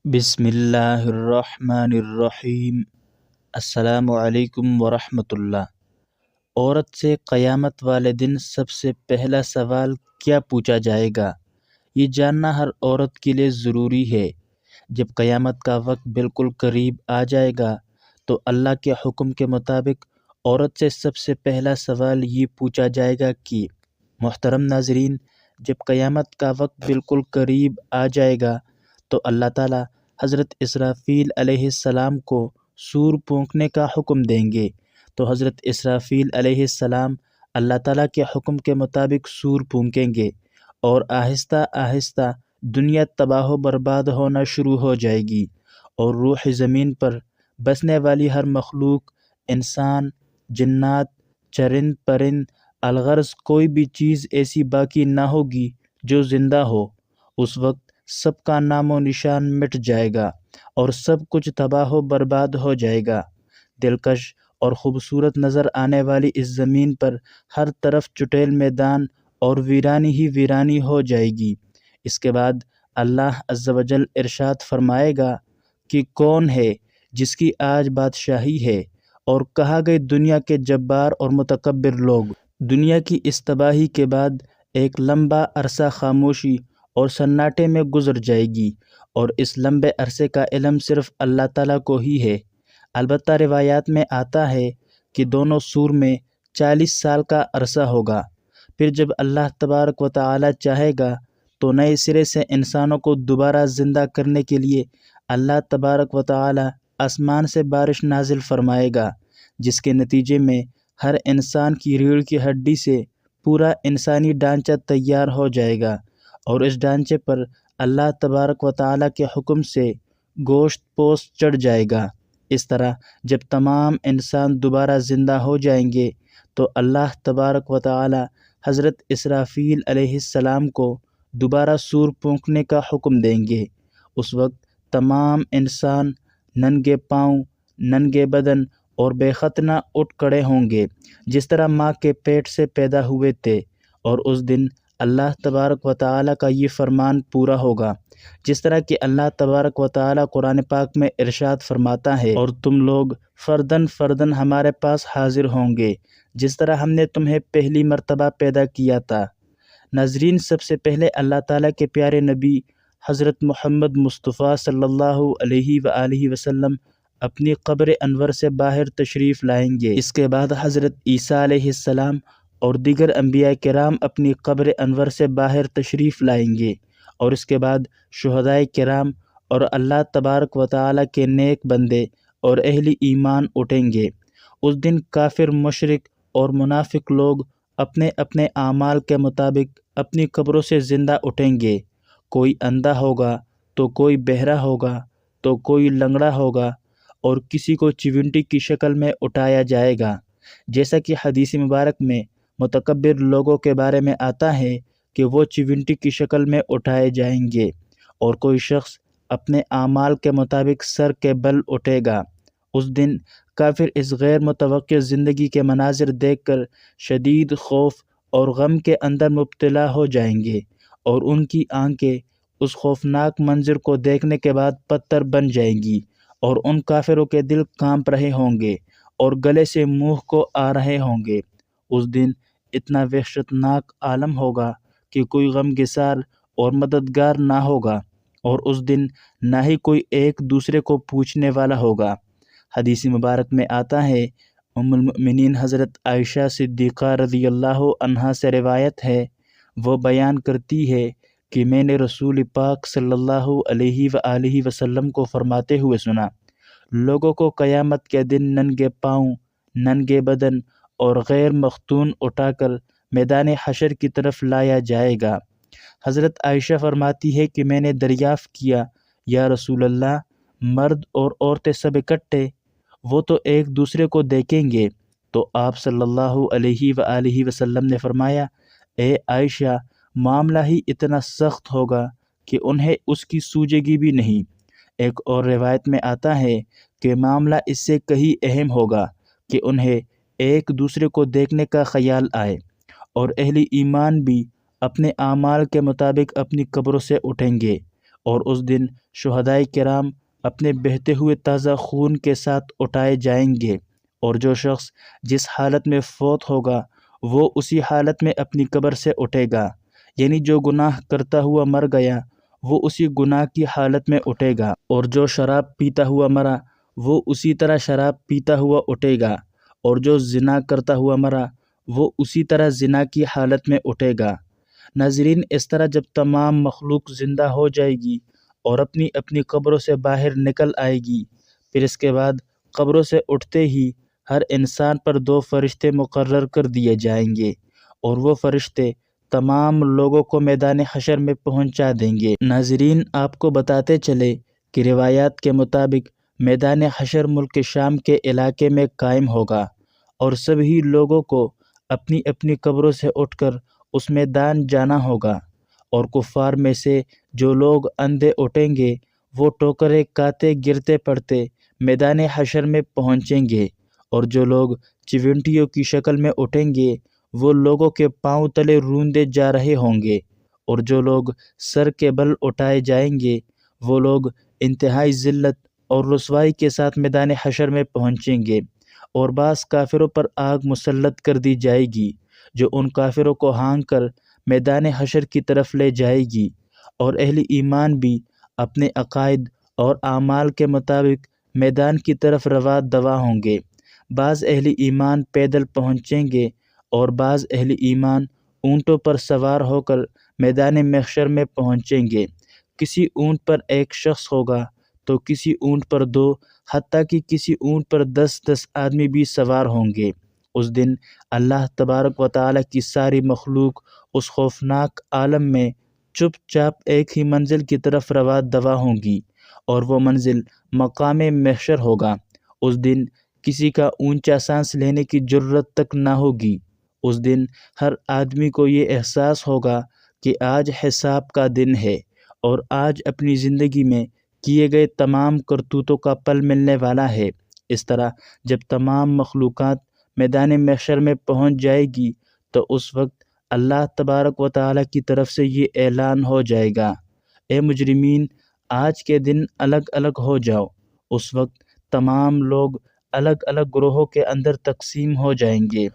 بسم اللہ الرحمن الرحیم۔ السلام علیکم ورحمۃ اللہ۔ عورت سے قیامت والے دن سب سے پہلا سوال کیا پوچھا جائے گا؟ یہ جاننا ہر عورت کے لیے ضروری ہے۔ جب قیامت کا وقت بالکل قریب آ جائے گا تو اللہ کے حکم کے مطابق عورت سے سب سے پہلا سوال یہ پوچھا جائے گا کہ محترم ناظرین، جب قیامت کا وقت بالکل قریب آ جائے گا تو اللہ تعالیٰ حضرت اسرافیل علیہ السلام کو سور پھونکنے کا حکم دیں گے۔ تو حضرت اسرافیل علیہ السلام اللہ تعالیٰ کے حکم کے مطابق سور پھونکیں گے اور آہستہ آہستہ دنیا تباہ و برباد ہونا شروع ہو جائے گی، اور روح زمین پر بسنے والی ہر مخلوق، انسان، جنات، چرند پرند، الغرض کوئی بھی چیز ایسی باقی نہ ہوگی جو زندہ ہو۔ اس وقت سب کا نام و نشان مٹ جائے گا اور سب کچھ تباہ و برباد ہو جائے گا۔ دلکش اور خوبصورت نظر آنے والی اس زمین پر ہر طرف چٹیل میدان اور ویرانی ہی ویرانی ہو جائے گی۔ اس کے بعد اللہ عز و جل ارشاد فرمائے گا کہ کون ہے جس کی آج بادشاہی ہے، اور کہا گئے دنیا کے جبار اور متکبر لوگ۔ دنیا کی اس تباہی کے بعد ایک لمبا عرصہ خاموشی اور سناٹے میں گزر جائے گی، اور اس لمبے عرصے کا علم صرف اللہ تعالیٰ کو ہی ہے۔ البتہ روایات میں آتا ہے کہ دونوں سور میں 40 سال کا عرصہ ہوگا۔ پھر جب اللہ تبارک و تعالیٰ چاہے گا تو نئے سرے سے انسانوں کو دوبارہ زندہ کرنے کے لیے اللہ تبارک و تعالیٰ آسمان سے بارش نازل فرمائے گا، جس کے نتیجے میں ہر انسان کی ریڑھ کی ہڈی سے پورا انسانی ڈھانچہ تیار ہو جائے گا، اور اس ڈھانچے پر اللہ تبارک و تعالیٰ کے حکم سے گوشت پوست چڑھ جائے گا۔ اس طرح جب تمام انسان دوبارہ زندہ ہو جائیں گے تو اللہ تبارک و تعالیٰ حضرت اسرافیل علیہ السلام کو دوبارہ سور پھونکنے کا حکم دیں گے۔ اس وقت تمام انسان ننگے پاؤں، ننگے بدن اور بے ختنہ اٹھ کھڑے ہوں گے، جس طرح ماں کے پیٹ سے پیدا ہوئے تھے، اور اس دن اللہ تبارک و تعالیٰ کا یہ فرمان پورا ہوگا، جس طرح کہ اللہ تبارک و تعالیٰ قرآن پاک میں ارشاد فرماتا ہے، اور تم لوگ فردن فردن ہمارے پاس حاضر ہوں گے جس طرح ہم نے تمہیں پہلی مرتبہ پیدا کیا تھا۔ ناظرین، سب سے پہلے اللہ تعالیٰ کے پیارے نبی حضرت محمد مصطفیٰ صلی اللہ علیہ وآلہ وسلم اپنی قبر انور سے باہر تشریف لائیں گے۔ اس کے بعد حضرت عیسیٰ علیہ السلام اور دیگر انبیاء کرام اپنی قبر انور سے باہر تشریف لائیں گے، اور اس کے بعد شہداء کرام اور اللہ تبارک و تعالیٰ کے نیک بندے اور اہل ایمان اٹھیں گے۔ اس دن کافر، مشرک اور منافق لوگ اپنے اپنے اعمال کے مطابق اپنی قبروں سے زندہ اٹھیں گے۔ کوئی اندھا ہوگا تو کوئی بہرا ہوگا تو کوئی لنگڑا ہوگا، اور کسی کو چیونٹی کی شکل میں اٹھایا جائے گا، جیسا کہ حدیث مبارک میں متکبر لوگوں کے بارے میں آتا ہے کہ وہ چیونٹی کی شکل میں اٹھائے جائیں گے، اور کوئی شخص اپنے اعمال کے مطابق سر کے بل اٹھے گا۔ اس دن کافر اس غیر متوقع زندگی کے مناظر دیکھ کر شدید خوف اور غم کے اندر مبتلا ہو جائیں گے، اور ان کی آنکھیں اس خوفناک منظر کو دیکھنے کے بعد پتھر بن جائیں گی، اور ان کافروں کے دل کانپ رہے ہوں گے اور گلے سے منہ کو آ رہے ہوں گے۔ اس دن اتنا وحشتناک عالم ہوگا کہ کوئی غم گسار اور مددگار نہ ہوگا، اور اس دن نہ ہی کوئی ایک دوسرے کو پوچھنے والا ہوگا۔ حدیث مبارک میں آتا ہے، ام المؤمنین حضرت عائشہ صدیقہ رضی اللہ عنہا سے روایت ہے، وہ بیان کرتی ہے کہ میں نے رسول پاک صلی اللہ علیہ وآلہ وسلم کو فرماتے ہوئے سنا، لوگوں کو قیامت کے دن ننگے پاؤں، ننگے بدن اور غیر مختون اٹھا کر میدان حشر کی طرف لایا جائے گا۔ حضرت عائشہ فرماتی ہے کہ میں نے دریافت کیا، یا رسول اللہ، مرد اور عورتیں سب اکٹھے؟ وہ تو ایک دوسرے کو دیکھیں گے۔ تو آپ صلی اللہ علیہ وآلہ وسلم نے فرمایا، اے عائشہ، معاملہ ہی اتنا سخت ہوگا کہ انہیں اس کی سوجے گی بھی نہیں۔ ایک اور روایت میں آتا ہے کہ معاملہ اس سے کہیں اہم ہوگا کہ انہیں ایک دوسرے کو دیکھنے کا خیال آئے، اور اہل ایمان بھی اپنے اعمال کے مطابق اپنی قبروں سے اٹھیں گے۔ اور اس دن شہدائے کرام اپنے بہتے ہوئے تازہ خون کے ساتھ اٹھائے جائیں گے، اور جو شخص جس حالت میں فوت ہوگا وہ اسی حالت میں اپنی قبر سے اٹھے گا، یعنی جو گناہ کرتا ہوا مر گیا وہ اسی گناہ کی حالت میں اٹھے گا، اور جو شراب پیتا ہوا مرا وہ اسی طرح شراب پیتا ہوا اٹھے گا، اور جو زنا کرتا ہوا مرا وہ اسی طرح زنا کی حالت میں اٹھے گا۔ ناظرین، اس طرح جب تمام مخلوق زندہ ہو جائے گی اور اپنی اپنی قبروں سے باہر نکل آئے گی، پھر اس کے بعد قبروں سے اٹھتے ہی ہر انسان پر 2 فرشتے مقرر کر دیے جائیں گے، اور وہ فرشتے تمام لوگوں کو میدان حشر میں پہنچا دیں گے۔ ناظرین، آپ کو بتاتے چلے کہ روایات کے مطابق میدان حشر ملک شام کے علاقے میں قائم ہوگا، اور سبھی لوگوں کو اپنی اپنی قبروں سے اٹھ کر اس میدان جانا ہوگا، اور کفار میں سے جو لوگ اندھے اٹھیں گے وہ ٹھوکریں کھاتے گرتے پڑتے میدان حشر میں پہنچیں گے، اور جو لوگ چیونٹیوں کی شکل میں اٹھیں گے وہ لوگوں کے پاؤں تلے روندے جا رہے ہوں گے، اور جو لوگ سر کے بل اٹھائے جائیں گے وہ لوگ انتہائی ذلت اور رسوائی کے ساتھ میدان حشر میں پہنچیں گے، اور بعض کافروں پر آگ مسلط کر دی جائے گی جو ان کافروں کو ہانک کر میدان حشر کی طرف لے جائے گی، اور اہل ایمان بھی اپنے عقائد اور اعمال کے مطابق میدان کی طرف رواں دواں ہوں گے۔ بعض اہل ایمان پیدل پہنچیں گے اور بعض اہل ایمان اونٹوں پر سوار ہو کر میدان محشر میں پہنچیں گے۔ کسی اونٹ پر 1 شخص ہوگا تو کسی اونٹ پر 2، حتیٰ کہ کسی اونٹ پر 10 آدمی بھی سوار ہوں گے۔ اس دن اللہ تبارک و تعالیٰ کی ساری مخلوق اس خوفناک عالم میں چپ چاپ ایک ہی منزل کی طرف رواں دواں ہوں گی، اور وہ منزل مقام محشر ہوگا۔ اس دن کسی کا اونچا سانس لینے کی جرت تک نہ ہوگی۔ اس دن ہر آدمی کو یہ احساس ہوگا کہ آج حساب کا دن ہے، اور آج اپنی زندگی میں کیے گئے تمام کرتوتوں کا پل ملنے والا ہے۔ اس طرح جب تمام مخلوقات میدان محشر میں پہنچ جائے گی تو اس وقت اللہ تبارک و تعالیٰ کی طرف سے یہ اعلان ہو جائے گا، اے مجرمین، آج کے دن الگ الگ ہو جاؤ۔ اس وقت تمام لوگ الگ الگ گروہوں کے اندر تقسیم ہو جائیں گے،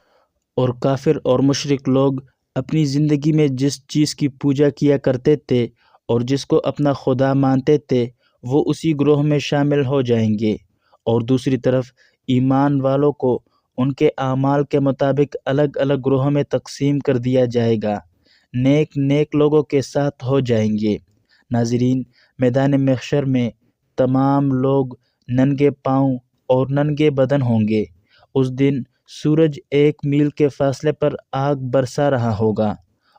اور کافر اور مشرک لوگ اپنی زندگی میں جس چیز کی پوجا کیا کرتے تھے اور جس کو اپنا خدا مانتے تھے وہ اسی گروہ میں شامل ہو جائیں گے، اور دوسری طرف ایمان والوں کو ان کے اعمال کے مطابق الگ الگ گروہوں میں تقسیم کر دیا جائے گا۔ نیک لوگوں کے ساتھ ہو جائیں گے۔ ناظرین، میدان محشر میں تمام لوگ ننگے پاؤں اور ننگے بدن ہوں گے۔ اس دن سورج 1 میل کے فاصلے پر آگ برسا رہا ہوگا،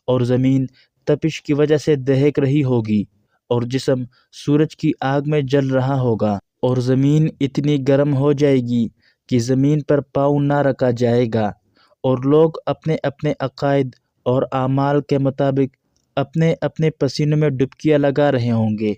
اور زمین تپش کی وجہ سے دہک رہی ہوگی، اور جسم سورج کی آگ میں جل رہا ہوگا، اور زمین اتنی گرم ہو جائے گی کہ زمین پر پاؤں نہ رکھا جائے گا، اور لوگ اپنے اپنے عقائد اور اعمال کے مطابق اپنے اپنے پسینے میں ڈبکیاں لگا رہے ہوں گے۔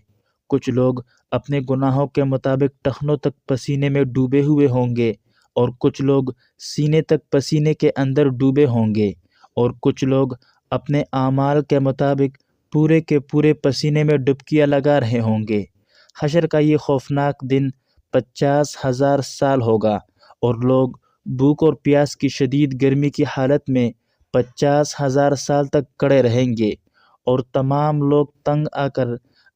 کچھ لوگ اپنے گناہوں کے مطابق ٹخنوں تک پسینے میں ڈوبے ہوئے ہوں گے، اور کچھ لوگ سینے تک پسینے کے اندر ڈوبے ہوں گے، اور کچھ لوگ اپنے اعمال کے مطابق پورے کے پورے پسینے میں ڈبکیاں لگا رہے ہوں گے۔ حشر کا یہ خوفناک دن 50,000 سال ہوگا، اور لوگ بھوک اور پیاس کی شدید گرمی کی حالت میں 50,000 سال تک کڑے رہیں گے، اور تمام لوگ تنگ آ کر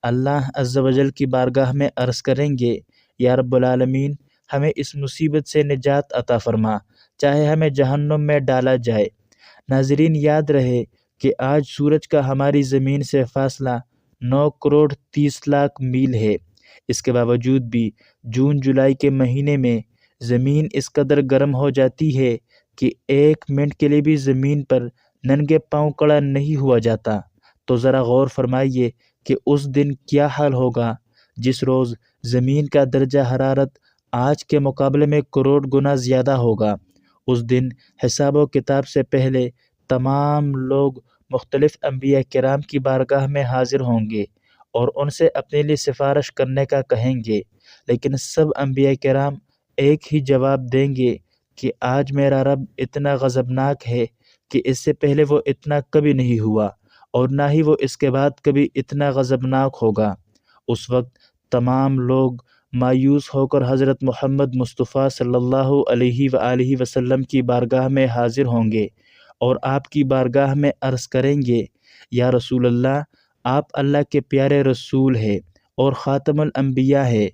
اللہ عز و جل کی بارگاہ میں عرض کریں گے، یا رب العالمین، ہمیں اس مصیبت سے نجات عطا فرما، چاہے ہمیں جہنم میں ڈالا جائے۔ ناظرین، یاد رہے کہ آج سورج کا ہماری زمین سے فاصلہ 9 کروڑ 30 لاکھ میل ہے۔ اس کے باوجود بھی جون جولائی کے مہینے میں زمین اس قدر گرم ہو جاتی ہے کہ 1 منٹ کے لیے بھی زمین پر ننگے پاؤں کھڑا نہیں ہوا جاتا۔ تو ذرا غور فرمائیے کہ اس دن کیا حال ہوگا جس روز زمین کا درجہ حرارت آج کے مقابلے میں کروڑ گنا زیادہ ہوگا۔ اس دن حساب و کتاب سے پہلے تمام لوگ مختلف انبیاء کرام کی بارگاہ میں حاضر ہوں گے اور ان سے اپنے لیے سفارش کرنے کا کہیں گے، لیکن سب انبیاء کرام ایک ہی جواب دیں گے کہ آج میرا رب اتنا غضبناک ہے کہ اس سے پہلے وہ اتنا کبھی نہیں ہوا، اور نہ ہی وہ اس کے بعد کبھی اتنا غضبناک ہوگا۔ اس وقت تمام لوگ مایوس ہو کر حضرت محمد مصطفیٰ صلی اللہ علیہ وآلہ وسلم کی بارگاہ میں حاضر ہوں گے اور آپ کی بارگاہ میں عرض کریں گے، یا رسول اللہ، آپ اللہ کے پیارے رسول ہیں اور خاتم الانبیاء ہے۔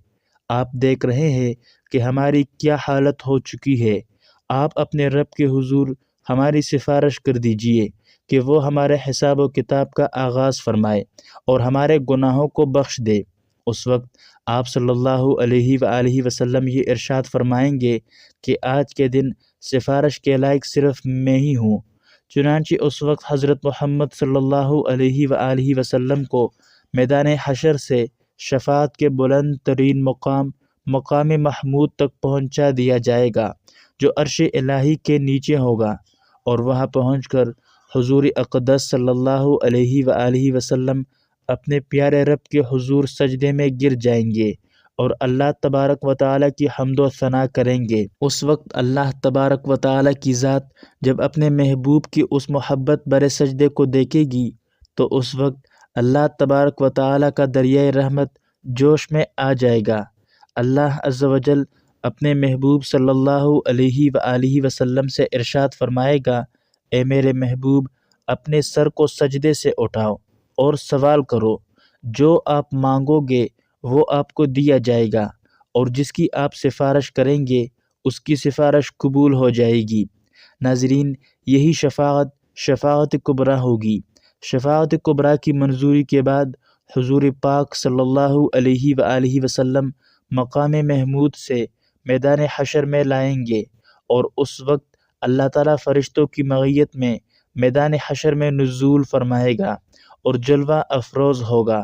آپ دیکھ رہے ہیں کہ ہماری کیا حالت ہو چکی ہے۔ آپ اپنے رب کے حضور ہماری سفارش کر دیجئے کہ وہ ہمارے حساب و کتاب کا آغاز فرمائے اور ہمارے گناہوں کو بخش دے۔ اس وقت آپ صلی اللہ علیہ وآلہ وسلم یہ ارشاد فرمائیں گے کہ آج کے دن سفارش کے لائق صرف میں ہی ہوں۔ چنانچہ اس وقت حضرت محمد صلی اللہ علیہ وآلہ وسلم کو میدان حشر سے شفاعت کے بلند ترین مقام محمود تک پہنچا دیا جائے گا، جو عرش الہی کے نیچے ہوگا، اور وہاں پہنچ کر حضور اقدس صلی اللہ علیہ وآلہ وسلم اپنے پیارے رب کے حضور سجدے میں گر جائیں گے اور اللہ تبارک و تعالیٰ کی حمد و ثنا کریں گے۔ اس وقت اللہ تبارک و تعالیٰ کی ذات جب اپنے محبوب کی اس محبت برے سجدے کو دیکھے گی تو اس وقت اللہ تبارک و تعالیٰ کا دریائے رحمت جوش میں آ جائے گا۔ اللہ عز و جل اپنے محبوب صلی اللہ علیہ وآلہ وسلم سے ارشاد فرمائے گا، اے میرے محبوب، اپنے سر کو سجدے سے اٹھاؤ اور سوال کرو، جو آپ مانگو گے وہ آپ کو دیا جائے گا، اور جس کی آپ سفارش کریں گے اس کی سفارش قبول ہو جائے گی۔ ناظرین، یہی شفاعت کبریٰ ہوگی۔ شفاعت کبریٰ کی منظوری کے بعد حضور پاک صلی اللہ علیہ وآلہ وسلم مقام محمود سے میدان حشر میں لائیں گے، اور اس وقت اللہ تعالیٰ فرشتوں کی معیت میں میدان حشر میں نزول فرمائے گا اور جلوہ افروز ہوگا۔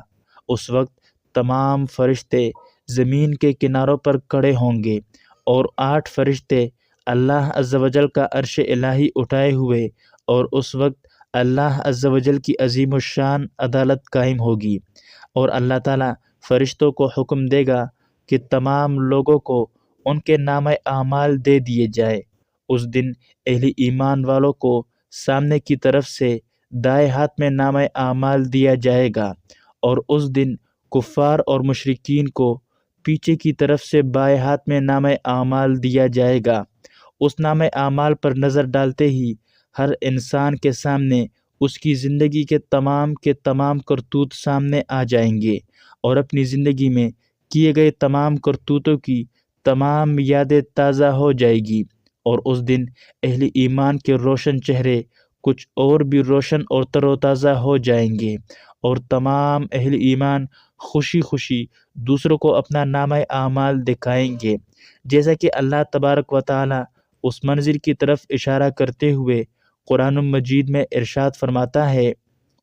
اس وقت تمام فرشتے زمین کے کناروں پر کھڑے ہوں گے، اور 8 فرشتے اللہ عز و جل کا عرش الہی اٹھائے ہوئے، اور اس وقت اللہ عز و جل کی عظیم الشان عدالت قائم ہوگی، اور اللہ تعالیٰ فرشتوں کو حکم دے گا کہ تمام لوگوں کو ان کے نامہ اعمال دے دیے جائے۔ اس دن اہل ایمان والوں کو سامنے کی طرف سے دائیں ہاتھ میں نامہ اعمال دیا جائے گا، اور اس دن کفار اور مشرکین کو پیچھے کی طرف سے بائیں ہاتھ میں نامہ اعمال دیا جائے گا۔ اس نامہ اعمال پر نظر ڈالتے ہی ہر انسان کے سامنے اس کی زندگی کے تمام کرتوت سامنے آ جائیں گے، اور اپنی زندگی میں کیے گئے تمام کرتوتوں کی تمام یادیں تازہ ہو جائے گی، اور اس دن اہل ایمان کے روشن چہرے کچھ اور بھی روشن اور تر و تازہ ہو جائیں گے، اور تمام اہل ایمان خوشی خوشی دوسروں کو اپنا نامہ اعمال دکھائیں گے، جیسا کہ اللہ تبارک و تعالیٰ اس منظر کی طرف اشارہ کرتے ہوئے قرآن مجید میں ارشاد فرماتا ہے،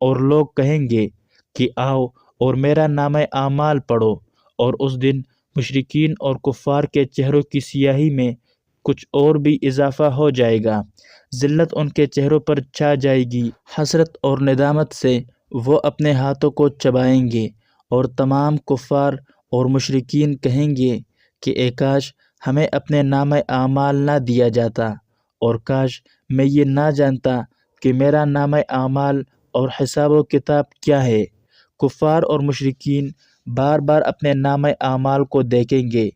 اور لوگ کہیں گے کہ آؤ اور میرا نامہ اعمال پڑھو، اور اس دن مشرکین اور کفار کے چہروں کی سیاہی میں کچھ اور بھی اضافہ ہو جائے گا، ذلت ان کے چہروں پر چھا جائے گی، حسرت اور ندامت سے وہ اپنے ہاتھوں کو چبائیں گے، اور تمام کفار اور مشرکین کہیں گے کہ اے کاش ہمیں اپنے نامہ اعمال نہ دیا جاتا، اور کاش میں یہ نہ جانتا کہ میرا نامہ اعمال اور حساب و کتاب کیا ہے۔ کفار اور مشرکین بار بار اپنے نامہ اعمال کو دیکھیں گے،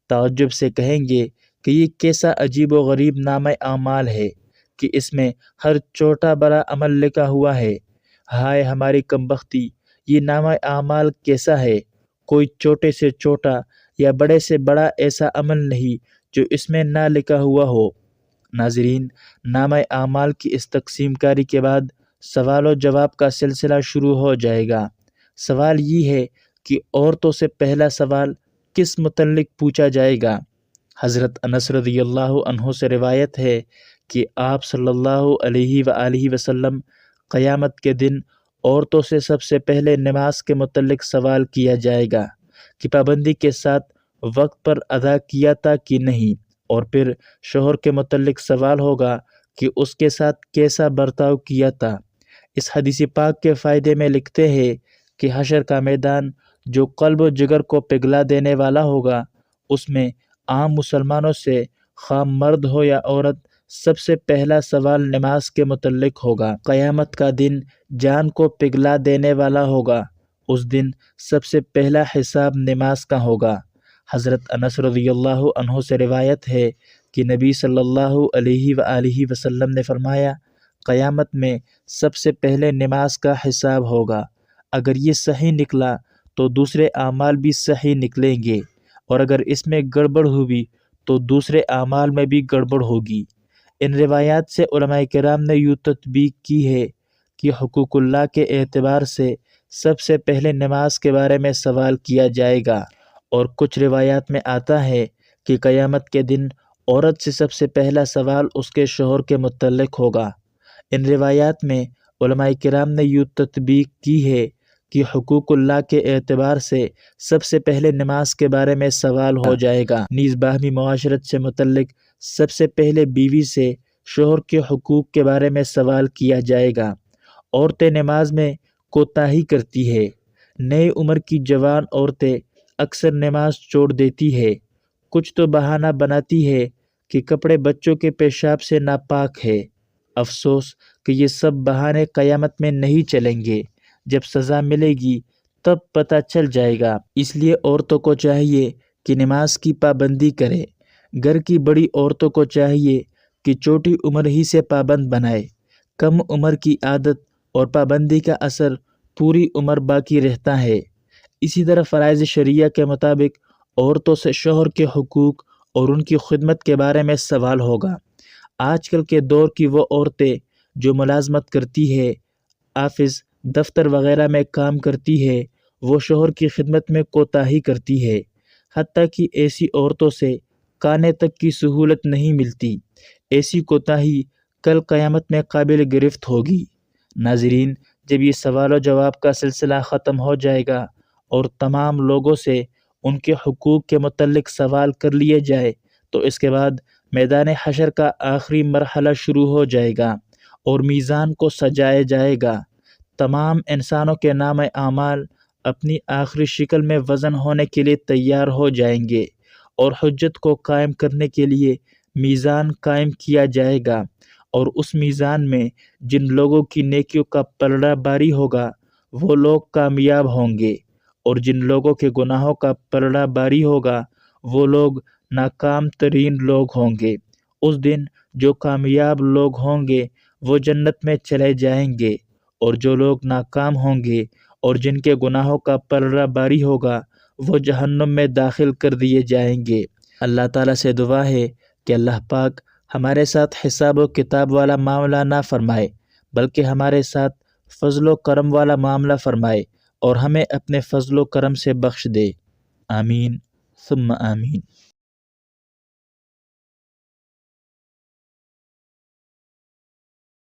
تعجب سے کہیں گے کہ یہ کیسا عجیب و غریب نامہ اعمال ہے کہ اس میں ہر چھوٹا بڑا عمل لکھا ہوا ہے۔ ہائے ہماری کمبختی، یہ نامہ اعمال کیسا ہے؟ کوئی چھوٹے سے چھوٹا یا بڑے سے بڑا ایسا عمل نہیں جو اس میں نہ لکھا ہوا ہو۔ ناظرین، نامہ اعمال کی اس تقسیم کاری کے بعد سوال و جواب کا سلسلہ شروع ہو جائے گا۔ سوال یہ ہے کہ عورتوں سے پہلا سوال کس متعلق پوچھا جائے گا؟ حضرت انس رضی اللہ عنہ سے روایت ہے کہ آپ صلی اللہ علیہ وآلہ وسلم قیامت کے دن عورتوں سے سب سے پہلے نماز کے متعلق سوال کیا جائے گا کہ پابندی کے ساتھ وقت پر ادا کیا تھا کہ نہیں، اور پھر شوہر کے متعلق سوال ہوگا کہ اس کے ساتھ کیسا برتاؤ کیا تھا۔ اس حدیث پاک کے فائدے میں لکھتے ہیں کہ حشر کا میدان جو قلب و جگر کو پگھلا دینے والا ہوگا، اس میں عام مسلمانوں سے خواہ مرد ہو یا عورت سب سے پہلا سوال نماز کے متعلق ہوگا۔ قیامت کا دن جان کو پگھلا دینے والا ہوگا، اس دن سب سے پہلا حساب نماز کا ہوگا۔ حضرت انس رضی اللہ عنہ سے روایت ہے کہ نبی صلی اللہ علیہ وآلہ وسلم نے فرمایا، قیامت میں سب سے پہلے نماز کا حساب ہوگا۔ اگر یہ صحیح نکلا تو دوسرے اعمال بھی صحیح نکلیں گے، اور اگر اس میں گڑبڑ ہوئی تو دوسرے اعمال میں بھی گڑبڑ ہوگی۔ ان روایات سے علماء کرام نے یوں تطبیق کی ہے کہ حقوق اللہ کے اعتبار سے سب سے پہلے نماز کے بارے میں سوال کیا جائے گا، اور کچھ روایات میں آتا ہے کہ قیامت کے دن عورت سے سب سے پہلا سوال اس کے شوہر کے متعلق ہوگا۔ ان روایات میں علماء کرام نے یوں تطبیق کی ہے کہ حقوق اللہ کے اعتبار سے سب سے پہلے نماز کے بارے میں سوال ہو جائے گا۔ نیز باہمی معاشرت سے متعلق سب سے پہلے بیوی سے شوہر کے حقوق کے بارے میں سوال کیا جائے گا۔ عورتیں نماز میں کوتاہی کرتی ہے۔ نئی عمر کی جوان عورتیں اکثر نماز چھوڑ دیتی ہے۔ کچھ تو بہانہ بناتی ہے کہ کپڑے بچوں کے پیشاب سے ناپاک ہے۔ افسوس کہ یہ سب بہانے قیامت میں نہیں چلیں گے۔ جب سزا ملے گی تب پتہ چل جائے گا۔ اس لیے عورتوں کو چاہیے کہ نماز کی پابندی کرے۔ گھر کی بڑی عورتوں کو چاہیے کہ چھوٹی عمر ہی سے پابند بنائے۔ کم عمر کی عادت اور پابندی کا اثر پوری عمر باقی رہتا ہے۔ اسی طرح فرائض شریعہ کے مطابق عورتوں سے شوہر کے حقوق اور ان کی خدمت کے بارے میں سوال ہوگا۔ آج کل کے دور کی وہ عورتیں جو ملازمت کرتی ہے، آفس، دفتر وغیرہ میں کام کرتی ہے، وہ شوہر کی خدمت میں کوتاہی کرتی ہے۔ حتیٰ کہ ایسی عورتوں سے کھانے تک کی سہولت نہیں ملتی۔ ایسی کوتاہی کل قیامت میں قابل گرفت ہوگی۔ ناظرین، جب یہ سوال و جواب کا سلسلہ ختم ہو جائے گا اور تمام لوگوں سے ان کے حقوق کے متعلق سوال کر لیے جائے تو اس کے بعد میدان حشر کا آخری مرحلہ شروع ہو جائے گا اور میزان کو سجایا جائے گا۔ تمام انسانوں کے نام اعمال اپنی آخری شکل میں وزن ہونے کے لیے تیار ہو جائیں گے، اور حجت کو قائم کرنے کے لیے میزان قائم کیا جائے گا، اور اس میزان میں جن لوگوں کی نیکیوں کا پلڑا باری ہوگا وہ لوگ کامیاب ہوں گے، اور جن لوگوں کے گناہوں کا پلڑا باری ہوگا وہ لوگ ناکام ترین لوگ ہوں گے۔ اس دن جو کامیاب لوگ ہوں گے وہ جنت میں چلے جائیں گے، اور جو لوگ ناکام ہوں گے اور جن کے گناہوں کا پلڑا باری ہوگا وہ جہنم میں داخل کر دیے جائیں گے۔ اللہ تعالیٰ سے دعا ہے کہ اللہ پاک ہمارے ساتھ حساب و کتاب والا معاملہ نہ فرمائے، بلکہ ہمارے ساتھ فضل و کرم والا معاملہ فرمائے اور ہمیں اپنے فضل و کرم سے بخش دے۔ آمین ثم آمین۔